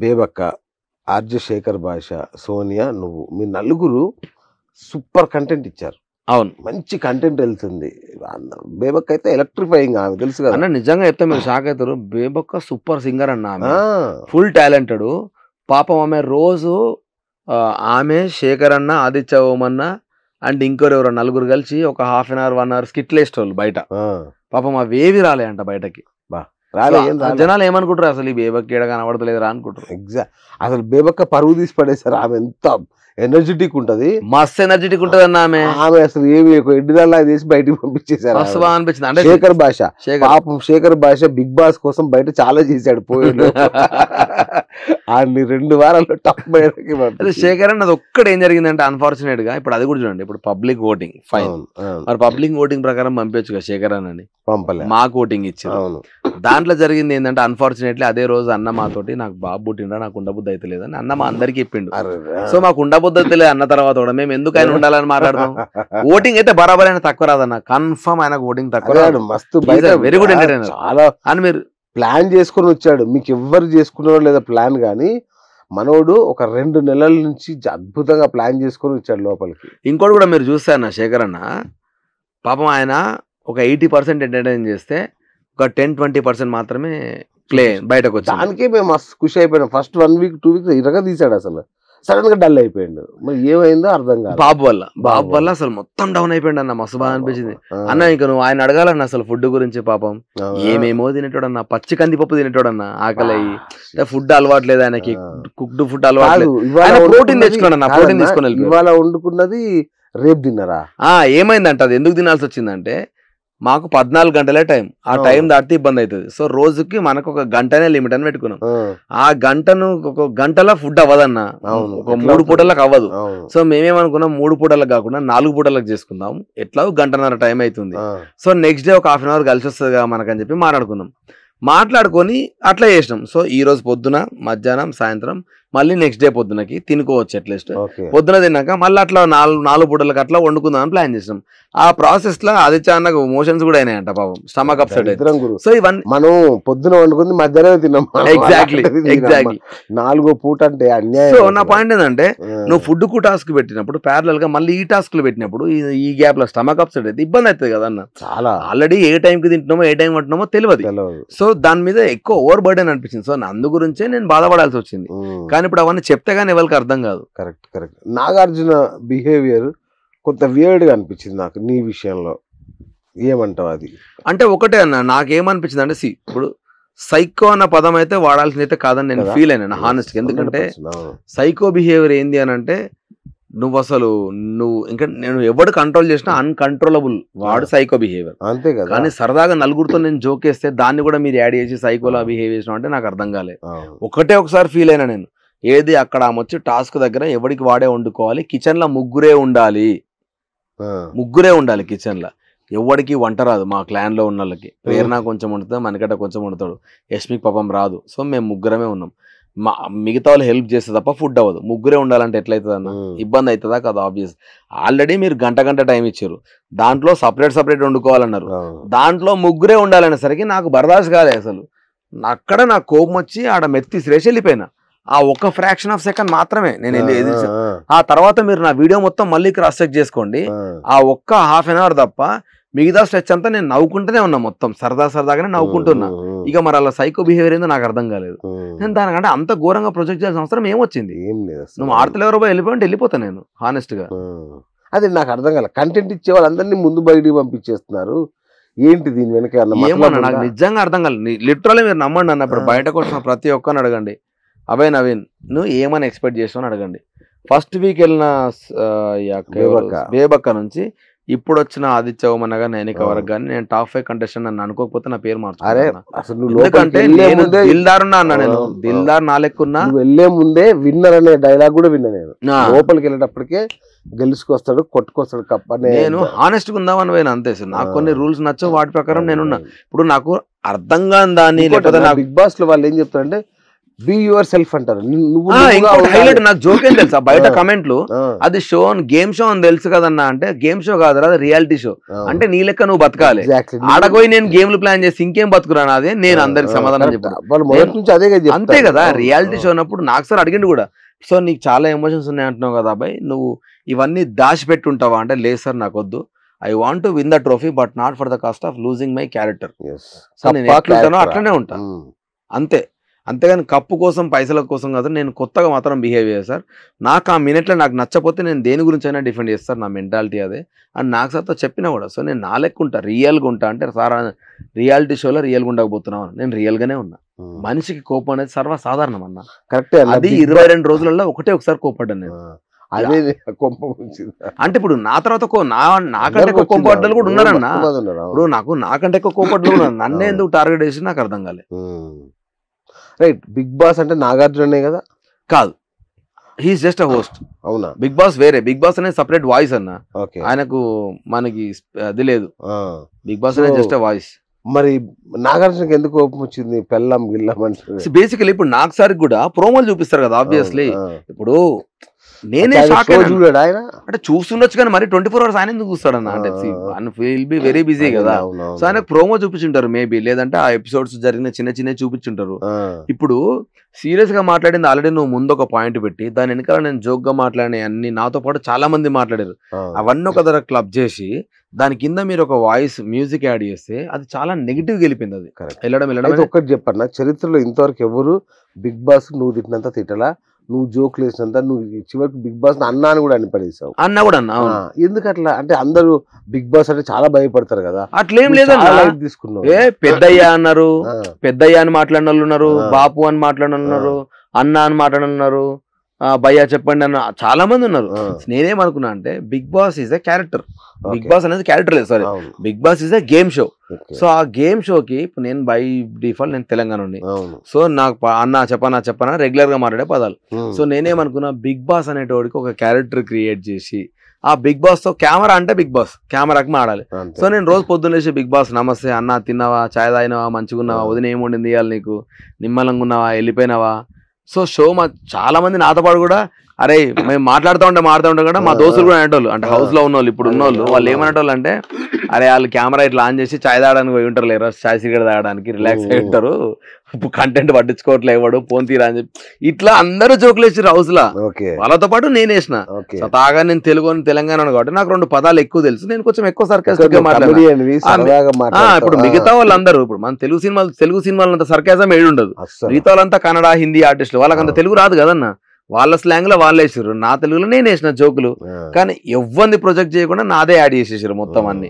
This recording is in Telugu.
బేబక్క, ఆర్జే శేఖర్ భాష, సోనియా, నువ్వు మీ నలుగురు సూపర్ కంటెంట్ ఇచ్చారు. అవును, మంచి కంటెంట్ వెళ్తుంది. బేబక్క అయితే ఎలక్ట్రిఫైయింగ్, ఆమె తెలుసు కదా అన్న. నిజంగా చెప్తే మీరు షాక్ అవుతారు. బేబక్క సూపర్ సింగర్ అన్న. ఆమె ఆ, ఫుల్ టాలెంటెడ్. పాపం ఆమె రోజు ఆమె, శేఖర్ అన్న, ఆదిత్య ఓమన్న అండ్ ఇంకోరెవరో నలుగురు కలిసి ఒక హాఫ్ అన్ అవర్ 1 అవర్ స్కిట్లు వేసేవాళ్ళు బయట. ఆ, పాపం అవేవి రాలే అంట బయటకి. రాలే, ఏం సో రాలే. జనాలు ఏమనుకుంటారు, అసలు ఈ బేబక్క ఏడ కనబడతలేదురా అనుకుంటారు. ఎగ్జాక్ట్. అసలు బేబక్క పరువు తీసి పడేసారు. ఆమె ఎంత ఎనర్జెటిక్ ఉంటది, మస్త్ ఎనర్జెటిక్ ఉంటది అన్న ఆమె. ఆమె అసలు ఏమి ఎడ్డిదల్లా తీసి బయటికి పంపించేశారు. మస్తు బాగా అనిపించింది. అంటే శేఖర్ భాష, శేఖర్ పాపం శేఖర్ భాష బిగ్ బాస్ కోసం బయట చాలా చేశాడు. పోయాడు ఆడిని 2 వారాల్లో టాప్ బయటకి అదే శేఖర్ అన్నది ఒక్కటి ఏం జరిగిందంటే, అన్ఫార్చునేట్ గా ఇప్పుడు అది కూడా చూడండి, ఇప్పుడు పబ్లిక్ ఓటింగ్ ఫైన్, మరి పబ్లిక్ ఓటింగ్ ప్రకారం పంపించచ్చు కదా శేఖర్ అన్నని. పంపలే, మాకు ఓటింగ్ ఇచ్చారు. అవును. దాంట్లో జరిగింది ఏంటంటే, అన్ఫార్చునేట్లీ అదే రోజు అన్న మాతోటి నాకు బాబు పుట్టిండా, నాకు ఉండబుద్ధి అయితే లేదని అన్న మా అందరికి చెప్పిండు. సో మాకు ఉండబుద్ధి అయితే లేదు అన్న తర్వాత కూడా మేము ఎందుకు ఆయన ఉండాలని మాట్లాడదాం. ఓటింగ్ అయితే బరాబర్ అయినా తక్కువ రాదన్న, కన్ఫర్మ్ ఆయనకు ఓటింగ్ తక్కువ రాదు. మస్తు వెరీ గుడ్ ఎంటర్టైనర్ చాలా అని మీరు ప్లాన్ చేసుకుని వచ్చాడు. మీకు ఎవ్వరు చేసుకున్నారో లేదా ప్లాన్, కానీ మనోడు ఒక 2 నెలల నుంచి అద్భుతంగా ప్లాన్ చేసుకుని వచ్చాడు లోపలికి. ఇంకోటి కూడా మీరు చూస్తే అన్న, శేఖర్ అన్న పాపం ఆయన ఒక 80% ఎంటర్టైన్ చేస్తే ఒక 10-20% మాత్రమే ప్లే బయటకు వచ్చాడు. దానికే మేము మస్తు ఖుషి అయిపోయినాం. ఫస్ట్ 1 వీక్ 2 వీక్స్ ఇరగా తీసాడు, అసలు సడన్ గా డల్ అయిపోయాడు. మరి ఏమైందో అర్థం కాదు. బాబు వల్ల అసలు మొత్తం డౌన్ అయిపోయాడు అన్న. మస్తు బాగా అనిపించింది అన్న. ఇంకా నువ్వు ఆయన అడగాలన్న అసలు ఫుడ్ గురించి. పాపం ఏమేమో తినేటోడన్నా, పచ్చి కందిపప్పు తినేటోడన్నా, ఆకలి అయ్యి ఫుడ్ అలవాటు లేదు ఆయనకి, కుక్డ్ ఫుడ్ అలవాటు. ప్రోటీన్ తెచ్చుకోండి అన్న, ప్రోటీన్ తీసుకొని వెళ్ళి ఇవాళ వండుకున్నది రేపు తిన్నారా. ఏమైందంట, అది ఎందుకు తినాల్సి వచ్చిందంటే, మాకు 14 గంటలే టైం. ఆ టైం దాటితే ఇబ్బంది అవుతుంది. సో రోజుకి మనకు ఒక గంటనే లిమిట్ అని పెట్టుకున్నాం. ఆ గంటను ఒక గంటలో ఫుడ్ అవ్వదన్న, ఒక 3 పూటలకు అవ్వదు. సో మేమేమనుకున్నాం, 3 పూటలకు కాకుండా 4 పూటలకు చేసుకుందాం, ఎట్లా 1.5 టైం అవుతుంది. సో నెక్స్ట్ డే ఒక హాఫ్ అన్ అవర్ కలిసి వస్తుంది కదా మనకని చెప్పి మాట్లాడుకొని అట్లా చేసినాం. సో ఈ రోజు పొద్దున, మధ్యాహ్నం, సాయంత్రం, మళ్ళీ నెక్స్ట్ డే పొద్దునకి తినుకోవచ్చు. అట్లీస్ట్ పొద్దున తిన్నాక మళ్ళీ అట్లా 4 పూటలకు అట్లా వండుకుందామని ప్లాన్ చేసినాం. ఆ ప్రాసెస్ లో ఆదిత్య అన్నకు మోషన్స్ కూడా అయినాయంట పాపం, స్టమక్ అప్సెట్. సో ఇవన్నీ మనం పొద్దున వండుకుంది మధ్యాహ్నం తిన్నాం. ఎగ్జాక్ట్లీ 4వ పూట అంటే అన్యాయం. సో నా పాయింట్ ఏంటంటే, నువ్వు ఫుడ్ కు టాస్క్ పెట్టినప్పుడు ప్యారలల్ గా మళ్ళీ ఈ టాస్క్లు పెట్టినప్పుడు ఈ గ్యాప్ లో స్టమక్ అప్సెట్ అయితే ఇబ్బంది అవుతుంది కదా అన్న. చాలా ఆల్రెడీ ఏ టైం కి తింటున్నామో ఏ టైం పట్టినామో తెలియదు. సో దాని మీద ఎక్కువ ఓవర్ బర్డెన్ అనిపించింది. సో అందు గురించే నేను బాధపడాల్సి వచ్చింది. కానీ ఇప్పుడు అవన్నీ చెప్తే గానీ ఎవరికి అర్థం కాదు. కరెక్ట్. నాగార్జున బిహేవియర్ కొంత వియర్డ్ గా అనిపించింది నాకు నీ విషయంలో. ఏమంటావు అది? అంటే ఒకటే అన్న, నాకేమనిపించింది అంటే, ఇప్పుడు సైకో అన్న పదం అయితే వాడాల్సింది అయితే కాదని నేను ఫీల్ అయినా హానెస్ట్. ఎందుకంటే సైకో బిహేవియర్ ఏంది అని అంటే, నువ్వు ఇంకా నేను ఎవడు కంట్రోల్ చేసినా అన్కంట్రోలబుల్, వాడు సైకో బిహేవియర్. అంతే కదా. కానీ సరదాగా నలుగురితో నేను జోక్ చేస్తే దాన్ని కూడా మీరు యాడ్ చేసి సైకోలా బిహేవ్ చేసిన అంటే నాకు అర్థం కాలేదు. ఒకసారి ఫీల్ అయినా నేను, ఏది అక్కడ వచ్చి టాస్క్ దగ్గర ఎవడికి వాడే వండుకోవాలి, కిచెన్ లో ముగ్గురే ఉండాలి కిచెన్ లో. ఎవరికి వంట రాదు మా క్లాన్ లో ఉన్న వాళ్ళకి. ప్రేరణ కొంచెం వండుతాడు, మనకట కొంచెం వండుతాడు, యష్మిక్ పాపం రాదు. సో మేము ముగ్గురమే ఉన్నాం. మిగతా వాళ్ళు హెల్ప్ చేస్తే తప్ప ఫుడ్ అవ్వదు. ముగ్గురే ఉండాలంటే ఎట్లయితుంది అన్న, ఇబ్బంది అవుతుందా కదా. ఆబ్వియస్ ఆల్రెడీ మీరు గంట టైం ఇచ్చారు, దాంట్లో సపరేట్ వండుకోవాలన్నారు, దాంట్లో ముగ్గురే ఉండాలనేసరికి నాకు బర్దాష్ కాలే అసలు. అక్కడ నాకు కోపం వచ్చి ఆడ మెత్తి శ్రేష్ వెళ్ళిపోయినా. ఆ ఒక్క ఫ్రాక్షన్ ఆఫ్ సెకండ్ మాత్రమే నేను ఎదిరించాను. ఆ తర్వాత మీరు నా వీడియో మొత్తం మళ్ళీ క్రాస్ చెక్ చేసుకోండి. ఆ ఒక్క హాఫ్ అన్ అవర్ తప్ప మిగతా స్ట్రెచ్ అంతా నేను నవ్వుకుంటూనే ఉన్నా, మొత్తం సరదాగానే నవ్వుకుంటున్నా. ఇక మరి అలా సైకో బిహేవియర్ ఏందో నాకు అర్థం కాలేదు. నేను దానికంటే అంత ఘోరంగా ప్రొజెక్ట్ చేయాల్సిన అవసరం ఏమొచ్చింది? నువ్వు ఆడతలు ఎవరో వెళ్ళిపోతా నేను హానెస్ట్ గా. అది నాకు అర్థం కాలేదు. కంటెంట్ ఇచ్చే వాళ్ళందరినీ ముందు బయటికి పంపించేస్తున్నారు, ఏంటి దీని వెనక? ఏమన్నా నాకు నిజంగా అర్థం కాలేదు. లిటరల్లీ మీరు నమ్మండి అన్న, ఇప్పుడు బయటకు వచ్చిన ప్రతి ఒక్కరిని అడగండి, అభయ్ నవీన్ నువ్వు ఏమని ఎక్స్పెక్ట్ చేసావు అని అడగండి. ఫస్ట్ వీక్ వెళ్ళిన బేబక్క నుంచి ఇప్పుడు వచ్చిన ఆదిత్య ఓమన్న గాని, నైనిక వరకు కానీ నేను టాప్ 5 కంటెస్టెంట్ అని అనుకోకపోతే నా పేరు మార్చుకున్నా. ఎందుకంటే నేను దిల్దార్ ఉన్నా అన్న, నేను దిల్దార్ నా లెక్కున్నా. వెళ్లే ముందే విన్నర్ అనే డైలాగ్ కూడా విన్నా నేను. లోపలికి వెళ్ళేటప్పటికే గెలుచుకొస్తాడు, కొట్టుకొస్తాడు కప్ అని నేను హానెస్ట్ గా ఉందామని పోయినా అంతే. నాకు కొన్ని రూల్స్ నచ్చవు, వాటి ప్రకారం నేనున్నా. ఇప్పుడు నాకు అర్థం కాని దాన్ని, లేకపోతే బిగ్ బాస్ లో వాళ్ళు ఏం చెప్తారంటే బీ యువర్ సెల్ఫ్ అంటారు. నువ్వు ఇంకోటి హైలైట్ నాకు జోక్ ఏం తెలుసా బయట కమెంట్లు, అది షో గేమ్ షో అని తెలుసు కదన్నా అంటే, గేమ్ షో కాదు అది రియాలిటీ షో. అంటే నీ లెక్క నువ్వు బతకాలి, ఆడపోయి నేను గేమ్లు ప్లాన్ చేసి ఇంకేం బతుకురాను అదే నేను అందరికి సమాధానం చెప్పాను. అంతే కదా రియాలిటీ షో అన్నప్పుడు. నాకు సార్ అడిగిండు కూడా, సో నీకు చాలా ఎమోషన్స్ ఉన్నాయి అంటున్నావు కదా అబ్బాయి, నువ్వు ఇవన్నీ దాచిపెట్టుంటావా అంటే, లేదు సార్ నాకు వద్దు, I want to win the trophy but not for the cost of losing my character. So నేను ఎట్లుంటానో అట్లనే ఉంటాను అంతే. అంతేగాని కప్పు కోసం పైసల కోసం కాదు, నేను కొత్తగా మాత్రం బిహేవ్ చేయాలి సార్. నాకు ఆ మినిట్లో నాకు నచ్చపోతే నేను దేని గురించి అయినా డిఫెండ్ చేస్తాను, నా మెంటాలిటీ అదే అని నాకు సార్తో చెప్పినా కూడా. సో నేను నా లెక్క ఉంటా, రియల్గా ఉంటా. అంటే సార్ రియాలిటీ షోలో రియల్గా ఉండకపోతున్నావు, నేను రియల్గానే ఉన్నా. మనిషికి కోపం అనేది సర్వసాధారణం అన్న, కరెక్టే. అది 22 రోజులలో ఒకసారి కోపడ్డాను నేను. అంటే ఇప్పుడు నా తర్వాత నాకంటే ఎక్కువ కోపడ్డలు కూడా ఉన్నారన్న. ఇప్పుడు నాకంటే ఎక్కువ కోపడ్డలు ఉన్నారు, నన్నే ఎందుకు టార్గెట్ చేసి నాకు అర్థం కాలేదు. రైట్. బిగ్ బాస్ అంటే నాగార్జునే కదా? కాదు, హీఈస్ జస్ట్ అ హోస్ట్. అవునా? బిగ్ బాస్ వేరే, బిగ్ బాస్ అనేది సపరేట్ వాయిస్ అన్న. ఆయనకు మనకి అది లేదు, బిగ్ బాస్ అనేది జస్ట్ అ వాయిస్. మరి నాగార్జునకి ఎందుకు కోపం వచ్చింది? పెళ్ళం గిల్లం అంటే బేసికలీ ఇప్పుడు నాకు సార్ కూడా ప్రోమోలు చూపిస్తారు కదా ఆబ్వియస్లీ. ఇప్పుడు నేనే షాక్ ఆయన అంటే చూస్తుండొచ్చు కానీ మరి 24 hours ఆయన ఎందుకు చూస్తాడన్న? అంటే విల్ బి వెరీ బిజీ కదా. సో ఆయన ప్రోమో చూపించుంటారు మేబీ, లేదంటే ఆ ఎపిసోడ్స్ జరిగిన చిన్న చూపించుంటారు. ఇప్పుడు సీరియస్ గా మాట్లాడింది ఆల్రెడీ నువ్వు ముందు ఒక పాయింట్ పెట్టి, దాని వెనకాల నేను జోక్ గా మాట్లాడే అన్ని నాతో పాటు చాలా మంది మాట్లాడారు, అవన్నీ ఒక దగ్గర క్లబ్ చేసి దాని కింద మీరు ఒక వాయిస్ మ్యూజిక్ యాడ్ చేస్తే అది చాలా నెగిటివ్ వెళ్ళిపోయింది. అది వెళ్ళడం ఒకటి చెప్పన్నా, చరిత్రలో ఇంతవరకు ఎవరు బిగ్ బాస్ నువ్వు తిట్టినంత తిట్టలా, నువ్వు జోక్లు వేసినంత నువ్వు చివరికి బిగ్ బాస్ అన్నా అని కూడా అనిపడేసావు. అన్న కూడా అన్నా. ఎందుకు అట్లా? అంటే అందరూ బిగ్ బాస్ అంటే చాలా భయపడతారు కదా. అట్లేం లేదన్నా, తీసుకున్నావు. పెద్దయ్య అన్నారు, పెద్దయ్య అని మాట్లాడిన వాళ్ళు ఉన్నారు, బాపు అని మాట్లాడిన ఉన్నారు, అన్న అని మాట్లాడిన ఉన్నారు, భయ్యా చెప్పండి అన్న చాలా మంది ఉన్నారు. నేనేమనుకున్నా అంటే big boss is a character, big boss అనేది క్యారెక్టర్ లేదు, sorry, big boss is a game show. So ఆ గేమ్ షోకి ఇప్పుడు నేను బై డిఫాల్ట్ నేను తెలంగాణ నుండి, సో నాకు అన్న చెప్పనా రెగ్యులర్ గా మాట్లాడే పదాలు. సో నేనేమనుకున్నా బిగ్ బాస్ అనేటోడికి ఒక క్యారెక్టర్ క్రియేట్ చేసి ఆ బిగ్ బాస్ తో కెమెరా అంటే బిగ్ బాస్ కెమెరాకి మాడాలి. సో నేను రోజు పొద్దున్నేసి బిగ్ బాస్ నమస్తే అన్న, తిన్నావా, చాయ్ తాగినావా, మంచిగా ఉన్నావా, వదిన ఏం వండింది ఇవ్వాలి నీకు, నిమ్మలంగా ఉన్నావా, వెళ్ళిపోయినావా. సో షో చాలా మంది నాతో పాటు కూడా అరే మేము మాట్లాడుతూ ఉంటాం కూడా మా దోస్తులు కూడా అనేటోళ్ళు, అంటే హౌస్ లో ఉన్నోళ్ళు ఇప్పుడు ఉన్నోళ్ళు, వాళ్ళు ఏమనేటోళ్ళు అంటే అరే వాళ్ళు కెమెరా ఇట్లా ఆన్ చేసి చాయ్ తాగడానికి పోయి ఉంటారు, లేరు చాయ్ సిగరెట్ తాగడానికి రిలాక్స్ అయి ఉంటారు, కంటెంట్ పట్టించుకోవట్లే ఇవ్వడు, ఫోన్ తీరా అని చెప్పి ఇట్లా అందరూ జోకులు వేసారు హౌస్ లా. వాళ్ళతో పాటు నేను వేసిన తాగా, నేను తెలంగాణ కాబట్టి నాకు 2 పదాలు ఎక్కువ తెలుసు, నేను కొంచెం ఎక్కువ సర్కాస్టిక్ గా మాట్లాడాను. ఇప్పుడు మిగతా వాళ్ళందరూ ఇప్పుడు మన తెలుగు సినిమాలు అంత సర్కాజం ఏడు ఉండదు, మిగతా వాళ్ళంతా కన్నడ హిందీ ఆర్టిస్టులు, వాళ్ళకంత తెలుగు రాదు కదన్న, వాళ్ళ స్లాంగ్ లో వాళ్ళు వేసారు, నా తెలుగులో నేను వేసిన జోకులు. కానీ ఎవ్వరిని ప్రొజెక్ట్ చేయకుండా నాదే యాడ్ చేసేసారు మొత్తం అన్ని.